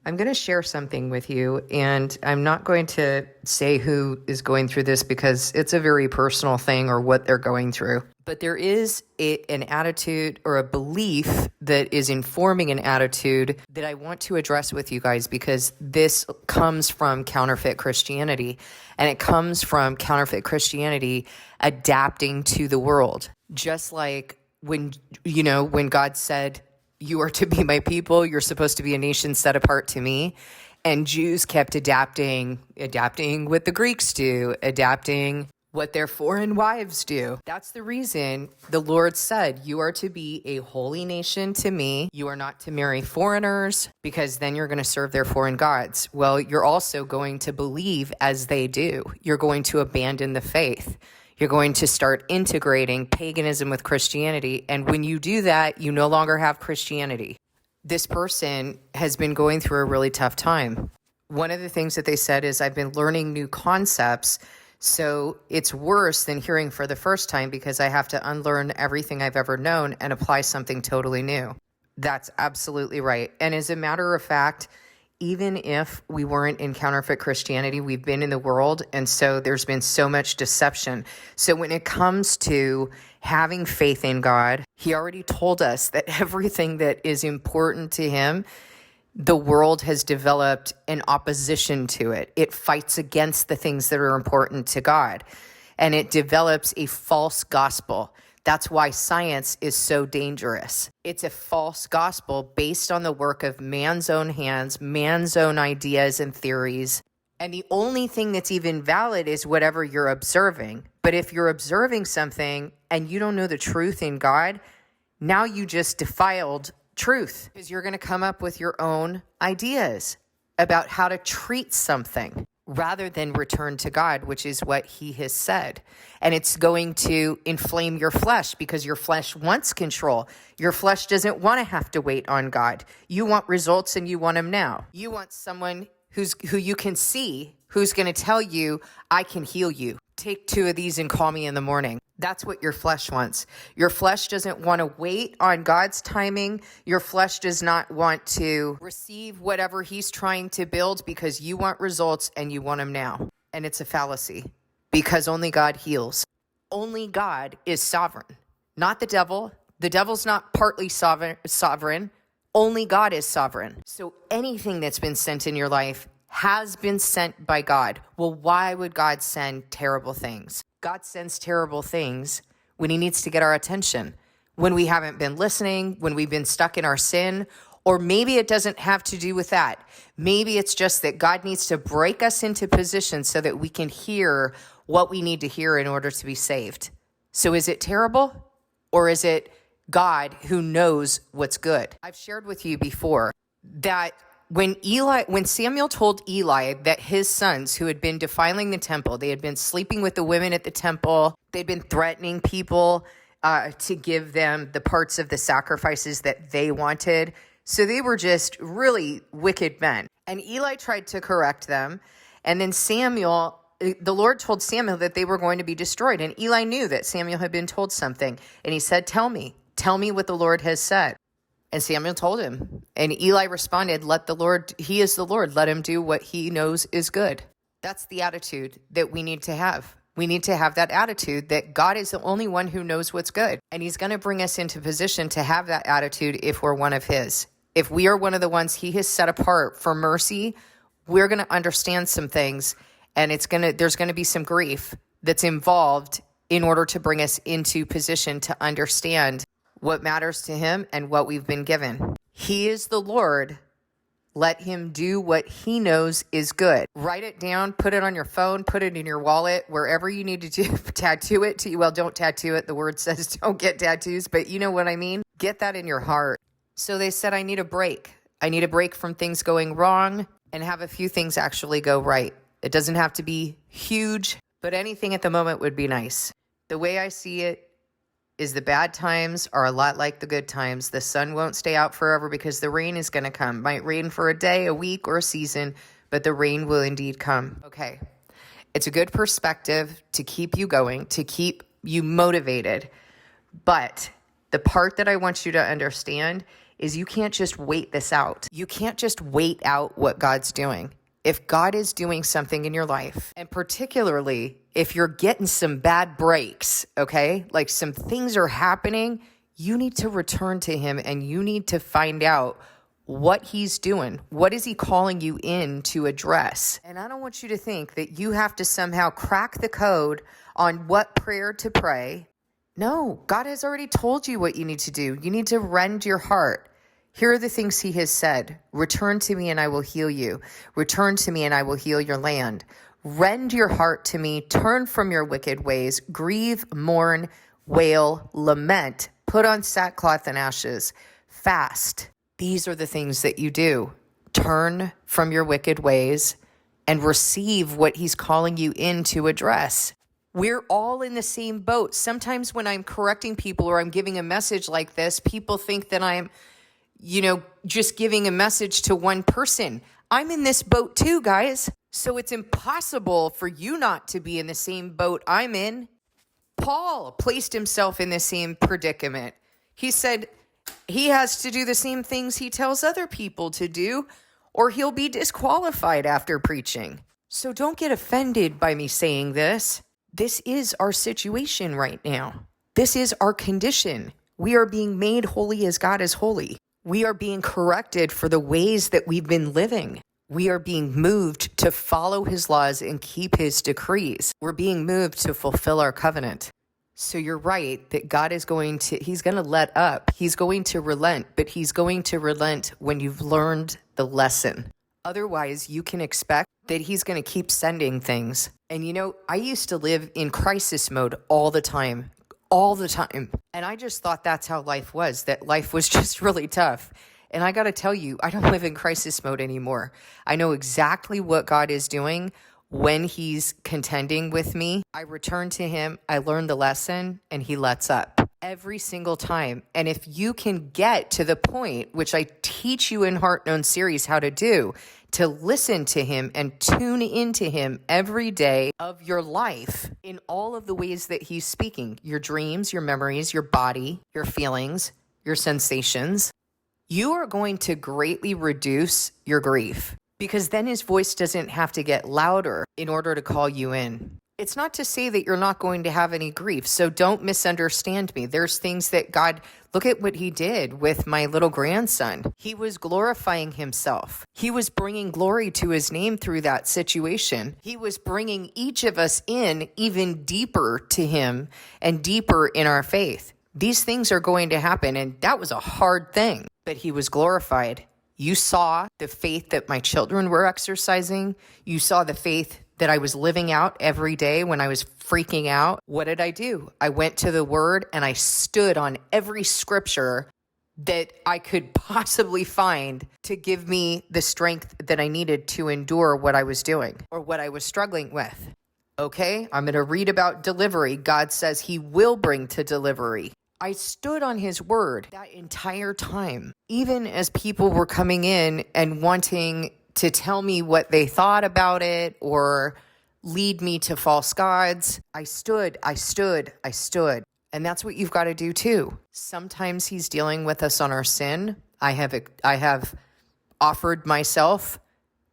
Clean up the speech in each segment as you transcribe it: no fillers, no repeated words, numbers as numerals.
I'm going to share something with you, and I'm not going to say who is going through this because it's a very personal thing or what they're going through. But there is an attitude or a belief that is informing an attitude that I want to address with you guys, because this comes from counterfeit Christianity, and it comes from counterfeit Christianity adapting to the world. Just like when God said, "You are to be my people. You're supposed to be a nation set apart to me." And Jews kept adapting what the Greeks do, adapting what their foreign wives do. That's the reason the Lord said, "You are to be a holy nation to me. You are not to marry foreigners, because then you're going to serve their foreign gods." Well, you're also going to believe as they do. You're going to abandon the faith. You're going to start integrating paganism with Christianity. And when you do that, you no longer have Christianity. This person has been going through a really tough time. One of the things that they said is, "I've been learning new concepts, so it's worse than hearing for the first time because I have to unlearn everything I've ever known and apply something totally new." That's absolutely right. And as a matter of fact, even if we weren't in counterfeit Christianity, we've been in the world. And so there's been so much deception. So when it comes to having faith in God, he already told us that everything that is important to him, the world has developed an opposition to it. It fights against the things that are important to God, and it develops a false gospel. That's why science is so dangerous. It's a false gospel based on the work of man's own hands, man's own ideas and theories. And the only thing that's even valid is whatever you're observing. But if you're observing something and you don't know the truth in God, now you just defiled truth, because you're going to come up with your own ideas about how to treat something rather than return to God, which is what he has said. And it's going to inflame your flesh, because your flesh wants control. Your flesh doesn't want to have to wait on God. You want results, and you want them now. You want someone who you can see, who's going to tell you, "I can heal you. Take 2 of these and call me in the morning." That's what your flesh wants. Your flesh doesn't want to wait on God's timing. Your flesh does not want to receive whatever he's trying to build, because you want results and you want them now. And it's a fallacy, because only God heals. Only God is sovereign, not the devil. The devil's not partly sovereign. Only God is sovereign. So anything that's been sent in your life has been sent by God. Well, why would God send terrible things? God sends terrible things when he needs to get our attention, when we haven't been listening, when we've been stuck in our sin, or maybe it doesn't have to do with that. Maybe it's just that God needs to break us into position so that we can hear what we need to hear in order to be saved. So is it terrible, or is it God who knows what's good? I've shared with you before that when Samuel told Eli that his sons who had been defiling the temple, they had been sleeping with the women at the temple, they'd been threatening people to give them the parts of the sacrifices that they wanted. So they were just really wicked men. And Eli tried to correct them. And then the Lord told Samuel that they were going to be destroyed. And Eli knew that Samuel had been told something. And he said, tell me what the Lord has said. And Samuel told him, and Eli responded, he is the Lord, let him do what he knows is good. That's the attitude that we need to have. We need to have that attitude that God is the only one who knows what's good. And he's going to bring us into position to have that attitude if we're one of his. If we are one of the ones he has set apart for mercy, we're going to understand some things, and there's going to be some grief that's involved in order to bring us into position to understand what matters to him and what we've been given. He is the Lord. Let him do what he knows is good. Write it down, put it on your phone, put it in your wallet, wherever you need to do, tattoo it. Well, don't tattoo it. The word says don't get tattoos, but you know what I mean? Get that in your heart. So they said, I need a break. I need a break from things going wrong and have a few things actually go right. It doesn't have to be huge, but anything at the moment would be nice. The way I see it is the bad times are a lot like the good times. The sun won't stay out forever because the rain is going to come. Might rain for a day, a week, or a season, but the rain will indeed come. Okay. It's a good perspective to keep you going, to keep you motivated. But the part that I want you to understand is you can't just wait this out. You can't just wait out what God's doing. If God is doing something in your life, and particularly if you're getting some bad breaks, okay, like some things are happening, you need to return to him and you need to find out what he's doing. What is he calling you in to address? And I don't want you to think that you have to somehow crack the code on what prayer to pray. No, God has already told you what you need to do. You need to rend your heart. Here are the things he has said. Return to me and I will heal you. Return to me and I will heal your land. Rend your heart to me. Turn from your wicked ways. Grieve, mourn, wail, lament. Put on sackcloth and ashes. Fast. These are the things that you do. Turn from your wicked ways and receive what he's calling you in to address. We're all in the same boat. Sometimes when I'm correcting people or I'm giving a message like this, people think that I'm just giving a message to one person. I'm in this boat too, guys. So it's impossible for you not to be in the same boat I'm in. Paul placed himself in the same predicament. He said he has to do the same things he tells other people to do, or he'll be disqualified after preaching. So don't get offended by me saying this. This is our situation right now. This is our condition. We are being made holy as God is holy. We are being corrected for the ways that we've been living. We are being moved to follow his laws and keep his decrees. We're being moved to fulfill our covenant. So you're right that God is he's going to let up. He's going to relent, but he's going to relent when you've learned the lesson. Otherwise, you can expect that he's going to keep sending things. And I used to live in crisis mode all the time. And I just thought that's how life was, that life was just really tough. And I got to tell you, I don't live in crisis mode anymore. I know exactly what God is doing when he's contending with me. I return to him, I learn the lesson, and he lets up every single time. And if you can get to the point, which I teach you in Heart Known series how to do, to listen to him and tune into him every day of your life in all of the ways that he's speaking, your dreams, your memories, your body, your feelings, your sensations, you are going to greatly reduce your grief, because then his voice doesn't have to get louder in order to call you in. It's not to say that you're not going to have any grief, so don't misunderstand me. There's things that God, look at what he did with my little grandson. He was glorifying himself. He was bringing glory to his name through that situation. He was bringing each of us in even deeper to him and deeper in our faith. These things are going to happen, and that was a hard thing, but he was glorified. You saw the faith that my children were exercising. You saw the faith that I was living out every day when I was freaking out. What did I do? I went to the word and I stood on every scripture that I could possibly find to give me the strength that I needed to endure what I was doing or what I was struggling with. Okay, I'm going to read about delivery. God says he will bring to delivery. I stood on his word that entire time, even as people were coming in and wanting to tell me what they thought about it or lead me to false gods. I stood. And that's what you've got to do too. Sometimes he's dealing with us on our sin. I have offered myself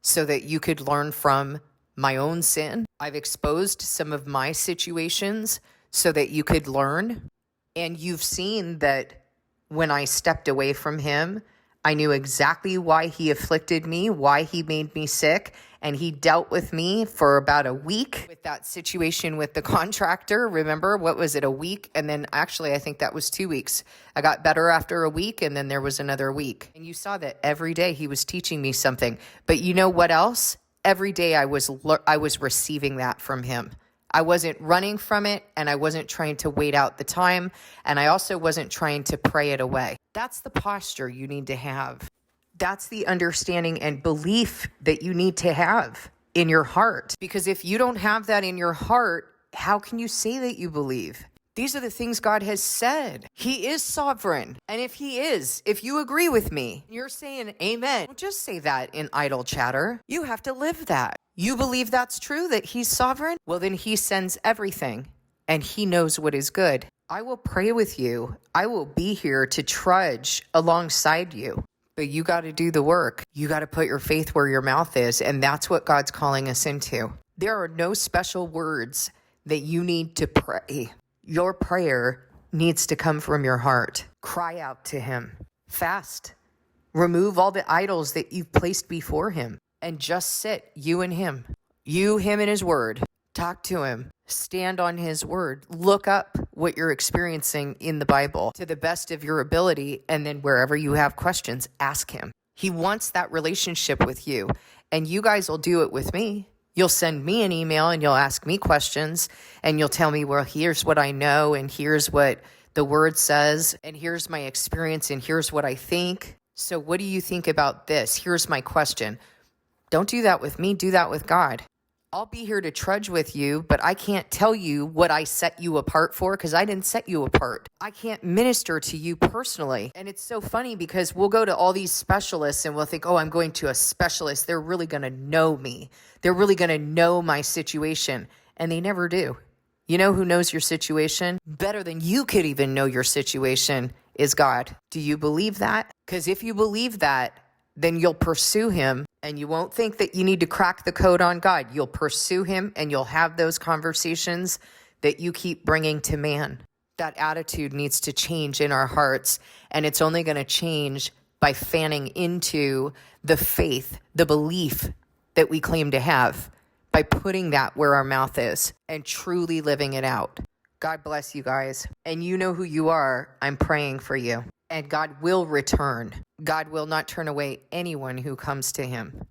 so that you could learn from my own sin. I've exposed some of my situations so that you could learn. And you've seen that when I stepped away from him, I knew exactly why he afflicted me, why he made me sick, and he dealt with me for about a week with that situation with the contractor. Remember, what was it, a week? And then actually, I think that was 2 weeks. I got better after a week, and then there was another week. And you saw that every day he was teaching me something. But you know what else? Every day I was receiving that from him. I wasn't running from it, and I wasn't trying to wait out the time, and I also wasn't trying to pray it away. That's the posture you need to have. That's the understanding and belief that you need to have in your heart. Because if you don't have that in your heart, how can you say that you believe? These are the things God has said. He is sovereign. And if you agree with me, you're saying amen. Don't just say that in idle chatter. You have to live that. You believe that's true, that he's sovereign? Well, then he sends everything, and he knows what is good. I will pray with you. I will be here to trudge alongside you. But you got to do the work. You got to put your faith where your mouth is. And that's what God's calling us into. There are no special words that you need to pray. Your prayer needs to come from your heart. Cry out to him. Fast. Remove all the idols that you've placed before him and just sit, you and him. You, him, and his word. Talk to him. Stand on his word. Look up what you're experiencing in the Bible to the best of your ability. And then wherever you have questions, ask him. He wants that relationship with you. And you guys will do it with me. You'll send me an email and you'll ask me questions and you'll tell me, well, here's what I know and here's what the word says and here's my experience and here's what I think. So what do you think about this? Here's my question. Don't do that with me. Do that with God. I'll be here to trudge with you, but I can't tell you what I set you apart for because I didn't set you apart. I can't minister to you personally. And it's so funny because we'll go to all these specialists and we'll think, oh, I'm going to a specialist. They're really going to know me. They're really going to know my situation. And they never do. You know who knows your situation better than you could even know your situation is God. Do you believe that? Because if you believe that, then you'll pursue him and you won't think that you need to crack the code on God. You'll pursue him and you'll have those conversations that you keep bringing to man. That attitude needs to change in our hearts, and it's only going to change by fanning into the faith, the belief that we claim to have, by putting that where our mouth is and truly living it out. God bless you guys. And you know who you are. I'm praying for you. And God will return. God will not turn away anyone who comes to him.